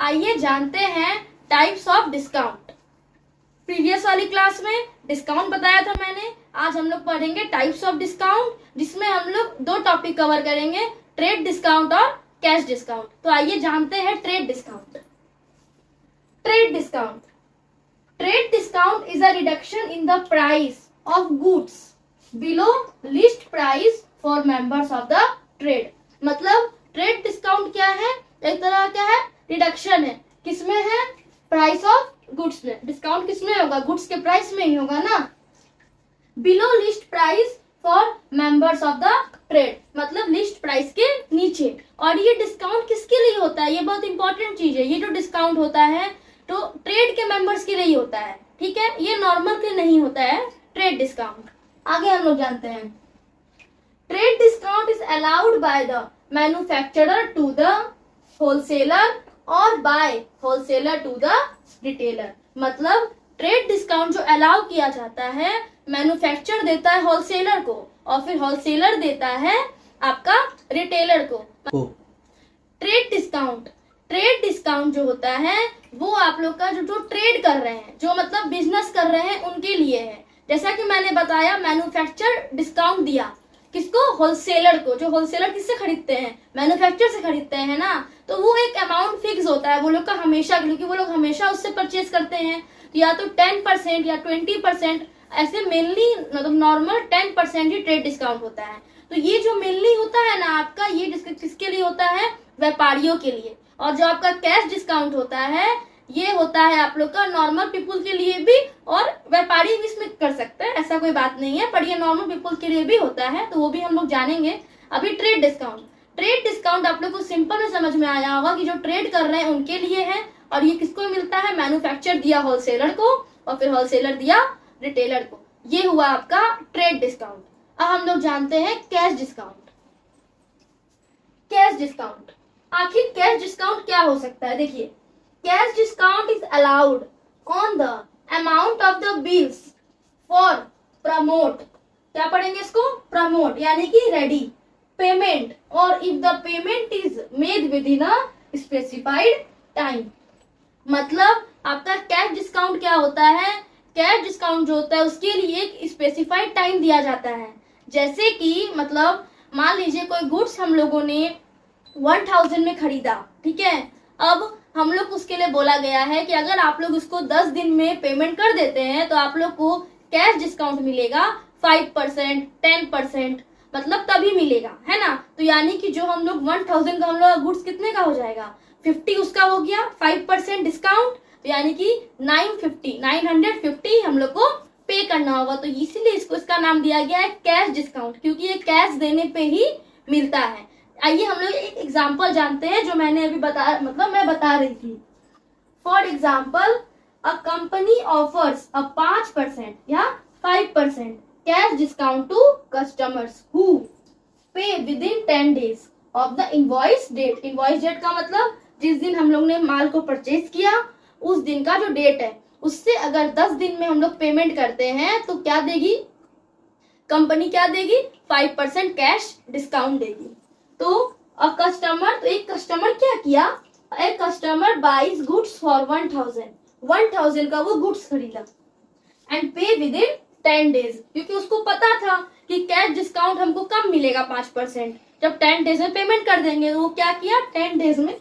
आइए जानते हैं टाइप्स ऑफ डिस्काउंट। प्रीवियस वाली क्लास में डिस्काउंट बताया था मैंने। आज हम लोग पढ़ेंगे टाइप्स ऑफ डिस्काउंट, जिसमें हम लोग दो टॉपिक कवर करेंगे, ट्रेड डिस्काउंट और कैश डिस्काउंट। तो आइए जानते हैं trade discount. Trade discount, trade discount is a reduction in the price of goods below list price for members of the trade. मतलब ट्रेड डिस्काउंट क्या है? एक तरह का क्या है? रिडक्शन है। किसमें है? प्राइस ऑफ गुड्स में। डिस्काउंट किसमें होगा? गुड्स के प्राइस में ही होगा ना। Below list price for members of the trade, मतलब लिस्ट प्राइस के नीचे। और ये डिस्काउंट किसके लिए होता है? ये बहुत इंपॉर्टेंट चीज है। ये जो डिस्काउंट होता है तो ट्रेड के मेंबर्स के लिए होता है, ठीक है। ये नॉर्मल के नहीं होता है ट्रेड डिस्काउंट। आगे हम लोग जानते हैं, trade discount is allowed by the manufacturer to the wholesaler और by wholesaler to the retailer. मतलब ट्रेड डिस्काउंट जो अलाउ किया जाता है, मैन्युफैक्चर देता है होलसेलर को और फिर होलसेलर देता है आपका रिटेलर को। ट्रेड डिस्काउंट, ट्रेड डिस्काउंट जो होता है वो आप लोग का जो ट्रेड कर रहे हैं, जो मतलब बिजनेस कर रहे हैं, उनके लिए है। जैसा कि मैंने बताया, मैन्युफैक्चर डिस्काउंट दिया किसको? होलसेलर को। जो होलसेलर किससे खरीदते हैं? मैन्युफैक्चर से खरीदते हैं ना। तो वो एक अमाउंट फिक्स होता है वो लोग का हमेशा, क्योंकि वो लोग हमेशा उससे परचेज करते हैं। तो या तो 10% या 20%, ऐसे मेनली मतलब नॉर्मल 10% ही ट्रेड डिस्काउंट होता है। तो ये जो मेनली होता है ना आपका, ये किसके लिए होता है? व्यापारियों के लिए। और जो आपका कैश डिस्काउंट होता है, ये होता है आप लोग का नॉर्मल पीपुल के लिए भी, और व्यापारी भी इसमें कर सकते हैं, ऐसा कोई बात नहीं है, पर ये नॉर्मल पीपुल के लिए भी होता है, तो वो भी हम लोग जानेंगे। अभी ट्रेड डिस्काउंट, ट्रेड डिस्काउंट आप लोग को सिंपल में समझ में आया होगा कि जो ट्रेड कर रहे हैं उनके लिए है। और ये किसको मिलता है? मैन्युफैक्चर दिया होलसेलर को और फिर होलसेलर दिया रिटेलर को। ये हुआ आपका ट्रेड डिस्काउंट। अब हम लोग जानते हैं कैश डिस्काउंट। कैश डिस्काउंट, आखिर कैश डिस्काउंट क्या हो सकता है? देखिए, cash discount is allowed on the amount of the bills for promote. क्या पढ़ेंगे इसको? प्रमोट यानी कि रेडी पेमेंट, और if the payment is made with in a specified time. मतलब आपका कैश डिस्काउंट क्या होता है? कैश डिस्काउंट जो होता है उसके लिए एक स्पेसिफाइड टाइम दिया जाता है। जैसे कि मतलब मान लीजिए कोई गुड्स हम लोगों ने 1000 में खरीदा, ठीक है। अब हम लोग उसके लिए बोला गया है कि अगर आप लोग उसको 10 दिन में पेमेंट कर देते हैं तो आप लोग को कैश डिस्काउंट मिलेगा 5%, 10%, मतलब तभी मिलेगा, है ना। तो यानी कि जो हम लोग 1000 का हम लोग गुड्स कितने का हो जाएगा? 50 उसका हो गया, 5% डिस्काउंट, तो यानी कि 950 हम लोग को पे करना होगा। तो इसीलिए इसका नाम दिया गया है कैश डिस्काउंट, क्योंकि ये कैश देने पे ही मिलता है। आइए हम लोग एक एग्जांपल जानते हैं जो मैंने अभी मैं बता रही थी। For example, a company offers a 5% या 5% cash discount to customers who pay within 10 days of the invoice date. Invoice date का मतलब जिस दिन हम लोग ने माल को परचेज किया उस दिन का जो डेट है, उससे अगर 10 दिन में हम लोग पेमेंट करते हैं तो क्या देगी कंपनी? क्या देगी? 5% कैश डिस्काउंट देगी। तो अ कस्टमर, तो एक कस्टमर क्या किया? एक कस्टमर बाइज गुड्स फॉर 1000 का वो गुड्स खरीदा एंड पे विद इन 10 days, क्योंकि उसको पता था कि कैश डिस्काउंट हमको कम मिलेगा 5%, जब 10 days में पेमेंट कर देंगे। तो वो क्या किया? 10 days में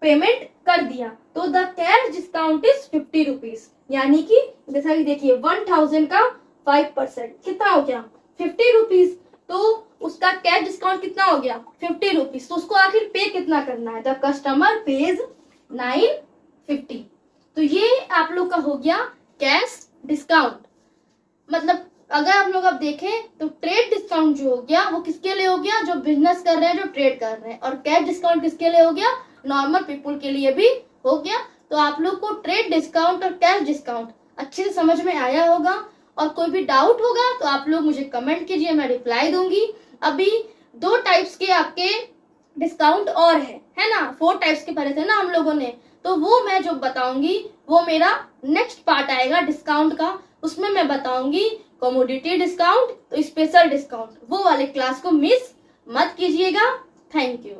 पेमेंट कर दिया। तो the cash discount is 50 rupees, यानी कि जैसा कि देखिए 1000 का 5% कितना हो गया? 50 रुपीज। तो उसका कैश डिस्काउंट कितना हो गया? 50 रुपीज। तो उसको आखिर पे कितना करना है? The customer page 950। तो ये आप लोग का हो गया कैश डिस्काउंट। मतलब अगर हम लोग अब देखें तो ट्रेड डिस्काउंट जो हो गया वो किसके लिए हो गया? जो बिजनेस कर रहे हैं, जो ट्रेड कर रहे हैं। और कैश डिस्काउंट किसके लिए हो गया? नॉर्मल पीपुल के लिए भी हो गया। तो आप लोग को ट्रेड डिस्काउंट और कैश डिस्काउंट अच्छे से समझ में आया होगा। और कोई भी डाउट होगा तो आप लोग मुझे कमेंट कीजिए, मैं रिप्लाई दूंगी। अभी 2 टाइप्स के आपके डिस्काउंट और है ना। 4 टाइप्स के पढ़े थे ना हम लोगों ने, तो वो मैं जो बताऊंगी वो मेरा नेक्स्ट पार्ट आएगा डिस्काउंट का। उसमें मैं बताऊंगी कमोडिटी डिस्काउंट, तो स्पेशल डिस्काउंट। वो वाले क्लास को मिस मत कीजिएगा। Thank you.